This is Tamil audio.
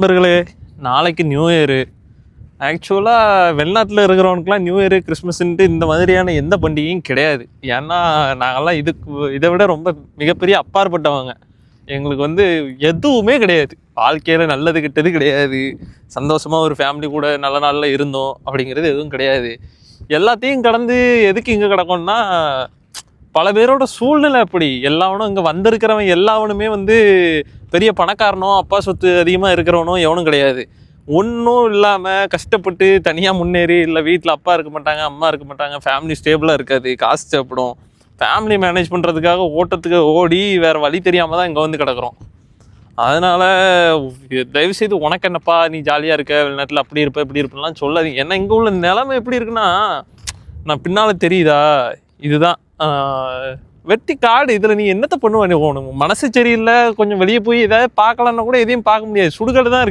நண்பர்களே, நாளைக்கு நியூ இயரு. ஆக்சுவலாக வெளிநாட்டில் இருக்கிறவனுக்குலாம் நியூ இயரு கிறிஸ்மஸ்ன்ட்டு இந்த மாதிரியான எந்த பண்டிகையும் கிடையாது. ஏன்னா நாங்கள்லாம் இதை விட ரொம்ப மிகப்பெரிய அப்பாற்பட்டவங்க. எங்களுக்கு எதுவுமே கிடையாது. வாழ்க்கையில் நல்லது கெட்டது கிடையாது. சந்தோஷமாக ஒரு ஃபேமிலி கூட நல்ல நாளில் இருந்தோம் அப்படிங்கிறது எதுவும் கிடையாது. எல்லாத்தையும் கடந்து எதுக்கு இங்கே கிடக்கோன்னா, பல பேரோட சூழ்நிலை அப்படி. எல்லாவனும் இங்கே வந்திருக்கிறவன் எல்லாவனுமே பெரிய பணக்காரனோ அப்பா சொத்து அதிகமாக இருக்கிறவனோ எவனும் கிடையாது. ஒன்றும் இல்லாமல் கஷ்டப்பட்டு தனியாக முன்னேறி, இல்லை வீட்டில் அப்பா இருக்க மாட்டாங்க, அம்மா இருக்க மாட்டாங்க, ஃபேமிலி ஸ்டேபிளாக இருக்காது, காசு தேவைப்படும். ஃபேமிலி மேனேஜ் பண்ணுறதுக்காக ஓட்டத்துக்கு ஓடி வேறு வழி தெரியாமல் தான் இங்கே கிடக்குறோம். அதனால் தயவுசெய்து உனக்கு என்னப்பா, நீ ஜாலியாக இருக்க, வெளிநாட்டில் அப்படி இருப்ப இப்படி இருப்பேன்லாம் சொல்லாதீங்க. ஏன்னா இங்கே உள்ள நிலைமை எப்படி இருக்குன்னா, நான் பின்னால் தெரியுதா, இதுதான் வெட்டி காடு. இதில் நீ என்னத்தை பண்ணுவ? உனக்கு மனசு சரியில்லை, கொஞ்சம் வெளியே போய் ஏதாவது பார்க்கலான்னா கூட எதையும் பார்க்க முடியாது. சுடுகாடு தான் இருக்குது.